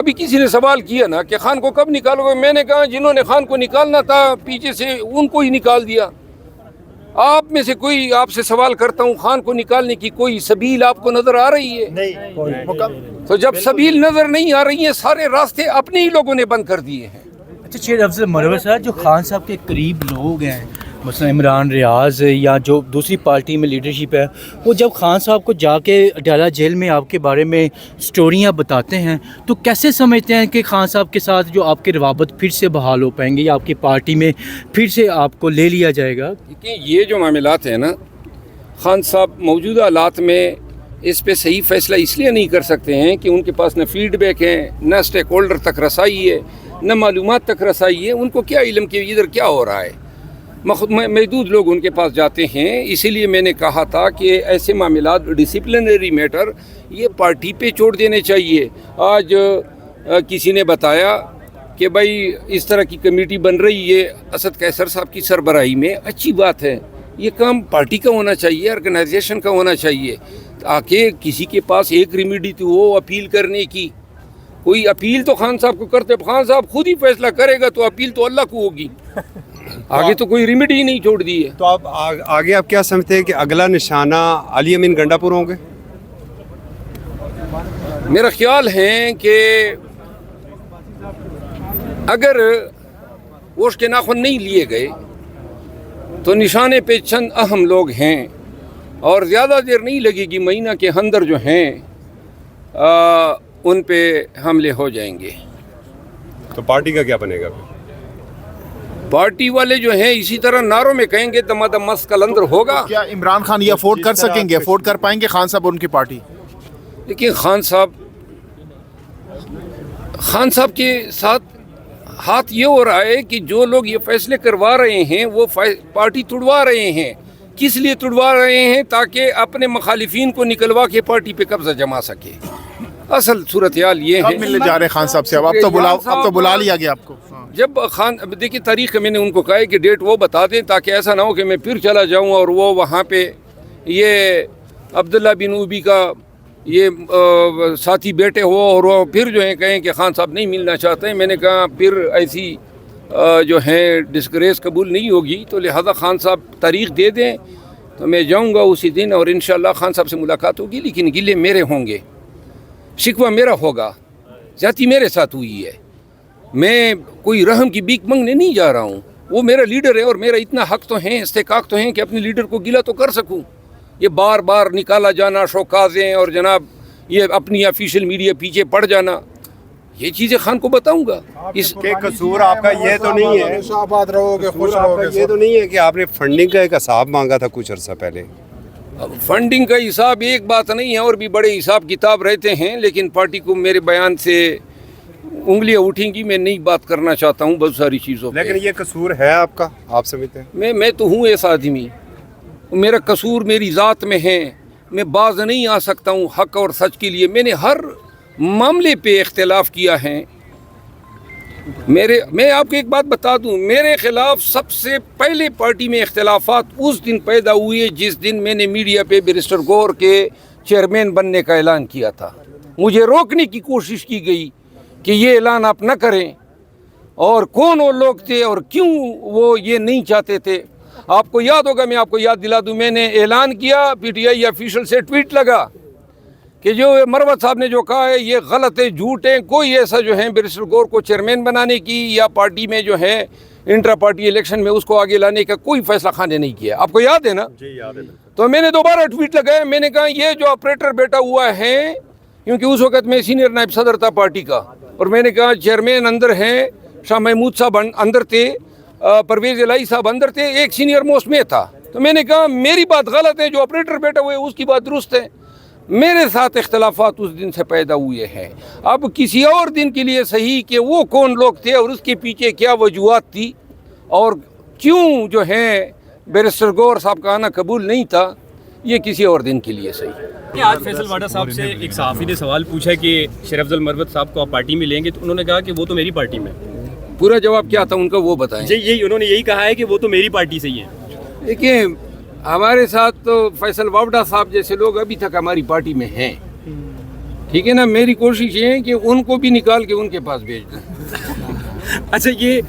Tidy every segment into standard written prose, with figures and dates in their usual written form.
ابھی کسی نے سوال کیا نا کہ خان کو کب نکالو گے، میں نے کہا جنہوں نے خان کو نکالنا تھا پیچھے سے ان کو ہی نکال دیا۔ آپ میں سے کوئی آپ سے سوال کرتا ہوں، خان کو نکالنے کی کوئی سبیل آپ کو نظر آ رہی ہے؟ نہیں۔ تو جب سبیل نظر نہیں آ رہی ہے، سارے راستے اپنے ہی لوگوں نے بند کر دیے ہیں۔ اچھا شیر افضل مروت صاحب، جو خان صاحب کے قریب لوگ ہیں مثلا عمران ریاض یا جو دوسری پارٹی میں لیڈرشپ ہے، وہ جب خان صاحب کو جا کے اڈالہ جیل میں آپ کے بارے میں سٹوریاں بتاتے ہیں تو کیسے سمجھتے ہیں کہ خان صاحب کے ساتھ جو آپ کے روابط پھر سے بحال ہو پائیں گے یا آپ کی پارٹی میں پھر سے آپ کو لے لیا جائے گا؟ دیکھیں یہ جو معاملات ہیں نا، خان صاحب موجودہ حالات میں اس پہ صحیح فیصلہ اس لیے نہیں کر سکتے ہیں کہ ان کے پاس نہ فیڈ بیک ہے، نہ اسٹیک ہولڈر تک رسائی ہے، نہ معلومات تک رسائی ہے۔ ان کو کیا علم کہ ادھر کیا ہو رہا ہے؟ محدود لوگ ان کے پاس جاتے ہیں۔ اسی لیے میں نے کہا تھا کہ ایسے معاملات ڈسپلنری میٹر یہ پارٹی پہ چھوڑ دینے چاہیے۔ آج کسی نے بتایا کہ بھائی اس طرح کی کمیٹی بن رہی ہے اسد قیصر صاحب کی سربراہی میں، اچھی بات ہے، یہ کام پارٹی کا ہونا چاہیے، آرگنائزیشن کا ہونا چاہیے، تاکہ کسی کے پاس ایک ریمیڈی تو ہو اپیل کرنے کی۔ کوئی اپیل تو خان صاحب کو کرتے، خان صاحب خود ہی فیصلہ کرے گا تو اپیل تو اللہ کو ہوگی، آگے تو کوئی ریمیڈی ہی نہیں چھوڑ دی ہے۔ تو آپ آگے آپ کیا سمجھتے ہیں کہ اگلا نشانہ علی امین گنڈا پور ہوں گے؟ میرا خیال ہے کہ اگر ووٹ کے ناخن نہیں لیے گئے تو نشانے پہ چند اہم لوگ ہیں اور زیادہ دیر نہیں لگے گی، مہینہ کے اندر جو ہیں ان پہ حملے ہو جائیں گے۔ تو پارٹی کا کیا بنے گا پھر؟ پارٹی والے جو ہیں اسی طرح نعروں میں کہیں گے دم دم مست کلندر ہوگا۔ کیا عمران خان یہ افورڈ کر سکیں گے، افورڈ کر پائیں گے خان صاحب اور ان کی پارٹی؟ لیکن خان صاحب کے ساتھ ہاتھ یہ ہو رہا ہے کہ جو لوگ یہ فیصلے کروا رہے ہیں وہ پارٹی توڑوا رہے ہیں۔ کس لیے توڑوا رہے ہیں؟ تاکہ اپنے مخالفین کو نکلوا کے پارٹی پہ قبضہ جما سکے۔ اصل صورتحال یہ ہے۔ کب ملنے جا رہے ہیں خان صاحب سے؟ اب تو بلا لیا گیا آپ کو۔ جب دیکھیے تاریخ میں نے ان کو کہا ہے کہ ڈیٹ وہ بتا دیں تاکہ ایسا نہ ہو کہ میں پھر چلا جاؤں اور وہ وہاں پہ یہ عبداللہ بن اوبی کا یہ ساتھی بیٹے ہو اور وہ پھر جو ہیں کہیں کہ خان صاحب نہیں ملنا چاہتے ہیں۔ میں نے کہا پھر ایسی جو ہیں ڈسگریس قبول نہیں ہوگی، تو لہذا خان صاحب تاریخ دے دیں تو میں جاؤں گا اسی دن اور انشاءاللہ خان صاحب سے ملاقات ہوگی، لیکن گلے میرے ہوں گے، شکوہ میرا ہوگا، زیادتی میرے ساتھ ہوئی ہے۔ میں کوئی رحم کی بھیک مانگنے نہیں جا رہا ہوں، وہ میرا لیڈر ہے اور میرا اتنا حق تو ہے، استحقاق تو ہے کہ اپنے لیڈر کو گلہ تو کر سکوں۔ یہ بار بار نکالا جانا، شوکازیں اور جناب یہ اپنی آفیشیل میڈیا پیچھے پڑ جانا، یہ چیزیں خان کو بتاؤں گا۔ اس کہ قصور آپ کا یہ تو نہیں ہے، آباد رہو گے، خوش آپ کا یہ تو نہیں ہے کہ آپ نے فنڈنگ کا ایک حساب مانگا تھا کچھ عرصہ پہلے؟ فنڈنگ کا حساب ایک بات نہیں ہے، اور بھی بڑے حساب کتاب رہتے ہیں، لیکن پارٹی کو میرے بیان سے انگلیاں اٹھیں گی، میں نہیں بات کرنا چاہتا ہوں بہت ساری چیزوں پہ۔ لیکن یہ قصور ہے آپ کا، آپ سمجھتے ہیں؟ میں تو ہوں ایسا آدمی، میرا قصور میری ذات میں ہے، میں باز نہیں آ سکتا ہوں حق اور سچ کے لیے۔ میں نے ہر معاملے پہ اختلاف کیا ہے۔ میں آپ کو ایک بات بتا دوں، میرے خلاف سب سے پہلے پارٹی میں اختلافات اس دن پیدا ہوئے جس دن میں نے میڈیا پہ بیرسٹر گور کے چیئرمین بننے کا اعلان کیا تھا۔ مجھے روکنے کی کوشش کی گئی کہ یہ اعلان آپ نہ کریں، اور کون وہ لوگ تھے اور کیوں وہ یہ نہیں چاہتے تھے۔ آپ کو یاد ہوگا، میں آپ کو یاد دلا دوں، میں نے اعلان کیا، پی ٹی آئی آفیشل سے ٹویٹ لگا کہ جو مروت صاحب نے جو کہا ہے یہ غلط ہے، جھوٹ ہے، کوئی ایسا جو ہے بیرسٹر گور کو چیئرمین بنانے کی یا پارٹی میں جو ہے انٹرا پارٹی الیکشن میں اس کو آگے لانے کا کوئی فیصلہ خان نے نہیں کیا۔ آپ کو یاد ہے نا؟ جی یاد ہے۔ تو میں نے دوبارہ ٹویٹ لگایا، میں نے کہا یہ جو آپریٹر بیٹا ہوا ہے، کیونکہ اس وقت میں سینئر نائب صدر تھا پارٹی کا، اور میں نے کہا چیئرمین اندر ہیں، شاہ محمود صاحب اندر تھے، پرویز الہی صاحب اندر تھے، ایک سینئر موسٹ میں تھا۔ تو میں نے کہا میری بات غلط ہے، جو آپریٹر بیٹا ہوئے اس کی بات درست ہے۔ میرے ساتھ اختلافات اس دن سے پیدا ہوئے ہیں، اب کسی اور دن کے لیے صحیح کہ وہ کون لوگ تھے اور اس کے پیچھے کیا وجوہات تھی اور کیوں جو ہے بیرسٹر گور صاحب کا آنا قبول نہیں تھا، یہ کسی اور دن کے لیے صحیح۔ آج فیصل واڈا صاحب سے ایک صحافی نے سوال پوچھا کہ شیر افضل مروت صاحب کو آپ پارٹی میں لیں گے، تو انہوں نے کہا کہ وہ تو میری پارٹی میں۔ پورا جواب کیا تھا ان کا وہ بتائیں۔ جی یہی انہوں نے یہی کہا ہے کہ وہ تو میری پارٹی سے ہی ہیں۔ دیکھیں ہمارے ساتھ تو فیصل واوڈا صاحب جیسے لوگ ابھی تک ہماری پارٹی میں ہیں، ٹھیک ہے نا, میری کوشش یہ ہے کہ ان کو بھی نکال کے ان کے پاس بھیج دیں. اچھا, یہ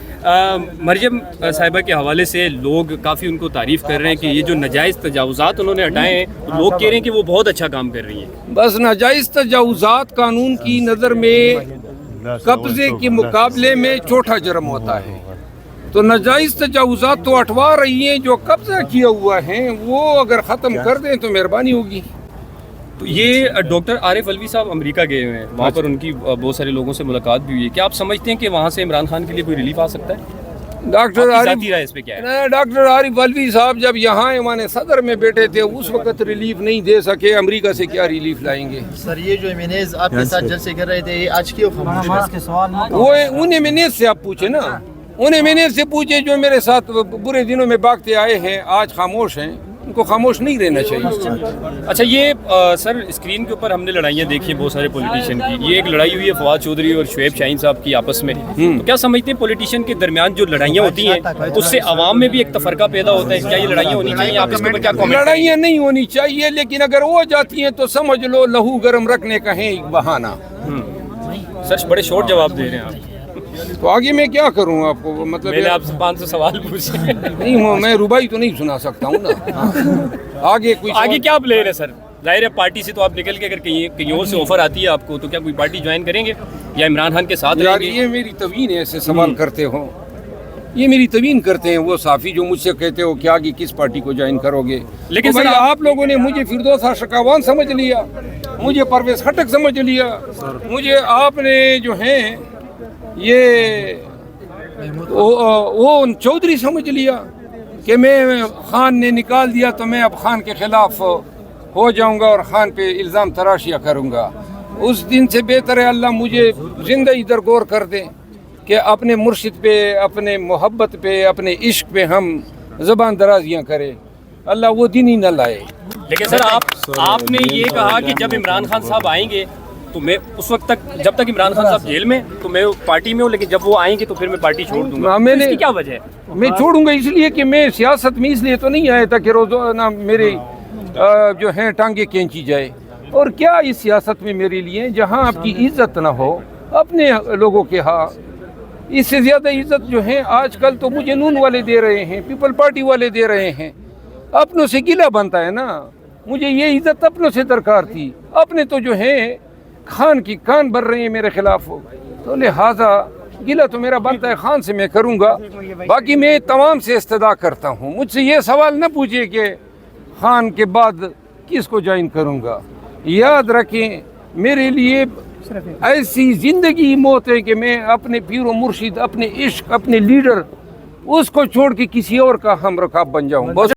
مریم صاحبہ کے حوالے سے لوگ کافی ان کو تعریف کر رہے ہیں کہ یہ جو ناجائز تجاوزات انہوں نے ہٹائے ہیں, لوگ کہہ رہے ہیں کہ وہ بہت اچھا کام کر رہی ہیں. بس ناجائز تجاوزات قانون کی نظر میں قبضے کے مقابلے میں چھوٹا جرم ہوتا ہے, تو ناجائز تجاوزات تو ہٹوا رہی ہیں, جو قبضہ کیا ہوا ہے وہ اگر ختم کر دیں تو مہربانی ہوگی. تو یہ ڈاکٹر عارف علوی صاحب امریکہ گئے ہوئے ہیں, وہاں پر ان کی بہت سارے لوگوں سے ملاقات بھی ہوئی ہے. کیا آپ سمجھتے ہیں کہ وہاں سے عمران خان کے لیے کوئی ریلیف آ سکتا ہے؟ ڈاکٹر ذاتی رائے اس پہ کیا ہے؟ ڈاکٹر عارف علوی صاحب جب یہاں ایوان صدر میں بیٹھے تھے اس وقت ریلیف نہیں دے سکے, امریکہ سے کیا ریلیف لائیں گے؟ سر یہ جو ایمینیز آپ کے ساتھ جلسے کر رہے تھے, یہ آج کیوں خاموش ہے؟ وہ ان ایمینیز سے آپ پوچھیں نا, ان ایمینیز سے پوچھیں جو میرے ساتھ برے دنوں میں بھاگتے آئے ہیں, آج خاموش ہیں, ان کو خاموش نہیں رہنا چاہیے. اچھا, یہ سر اسکرین کے اوپر ہم نے لڑائیاں دیکھی ہیں بہت سارے پولیٹیشین کی. یہ ایک لڑائی ہوئی ہے فواد چودھری اور شعیب شاہین صاحب کی آپس میں, تو کیا سمجھتے ہیں پولیٹیشین کے درمیان جو لڑائیاں ہوتی ہیں اس سے عوام میں بھی ایک تفرقہ پیدا ہوتا ہے؟ کیا یہ لڑائیاں ہونی چاہیے؟ آپ اس پر کیا کامنٹ؟ لڑائیاں نہیں ہونی چاہیے, لیکن اگر ہو جاتی ہیں تو سمجھ لو لہو گرم رکھنے کا ہے ایک بہانہ. سر بڑے شارٹ جواب دے رہے ہیں آپ. تو آگے میں کیا کروں آپ کو, مطلب میں نے آپ سے 500 سوال پوچھے نہیں ہوں, میں ربائی تو نہیں سنا سکتا ہوں نا. آگے کیا پلان ہے سر؟ ظاہر ہے پارٹی سے تو آپ نکل کے اگر کہیں اور سے آفر آتی ہے آپ کو, تو کیا کوئی پارٹی جوائن کریں گے یا عمران خان کے ساتھ رہیں گے؟ یہ میری توہین ہے, ایسے سوال کرتے ہو, یہ میری توہین کرتے ہیں وہ صحافی جو مجھ سے کہتے ہو کہ آگے کس پارٹی کو جوائن کرو گے. لیکن بھائی آپ لوگوں نے مجھے فردوس شکاوان سمجھ لیا, مجھے پرویز خٹک سمجھ لیا, مجھے آپ نے جو ہیں یہ وہ چودھری سمجھ لیا کہ میں خان نے نکال دیا تو میں اب خان کے خلاف ہو جاؤں گا اور خان پہ الزام تراشیاں کروں گا. اس دن سے بہتر ہے اللہ مجھے زندگی درگور کر دیں کہ اپنے مرشد پہ, اپنے محبت پہ, اپنے عشق پہ ہم زبان درازیاں کریں. اللہ وہ دن ہی نہ لائے. لیکن سر آپ نے یہ کہا کہ جب عمران خان صاحب آئیں گے تو میں اس وقت تک, جب تک عمران خان صاحب جیل میں تو میں پارٹی میں ہوں, لیکن جب وہ آئیں گے تو پھر میں پارٹی چھوڑ دوں گا. اس کی کیا وجہ ہے؟ میں چھوڑوں گا اس لیے کہ میں سیاست میں اس لیے تو نہیں آیا تھا کہ روزانہ میرے جو ہیں ٹانگیں کھینچی جائے. اور کیا اس سیاست میں میرے لیے جہاں آپ کی عزت نہ ہو اپنے لوگوں کے ہاں, اس سے زیادہ عزت جو ہے آج کل تو مجھے نون والے دے رہے ہیں, پیپل پارٹی والے دے رہے ہیں. اپنوں سے گلہ بنتا ہے نا, مجھے یہ عزت اپنوں سے درکار تھی. اپنے تو جو ہے خان کی کان بھر رہے ہیں میرے خلاف, تو لہٰذا گلہ تو میرا بنتا ہے خان سے, میں کروں گا. باقی میں تمام سے استدعا کرتا ہوں, مجھ سے یہ سوال نہ پوچھے کہ خان کے بعد کس کو جوائن کروں گا. یاد رکھیں میرے لیے ایسی زندگی موت ہے کہ میں اپنے پیر و مرشد, اپنے عشق, اپنے لیڈر, اس کو چھوڑ کے کسی اور کا ہم رکاب بن جاؤں. بہت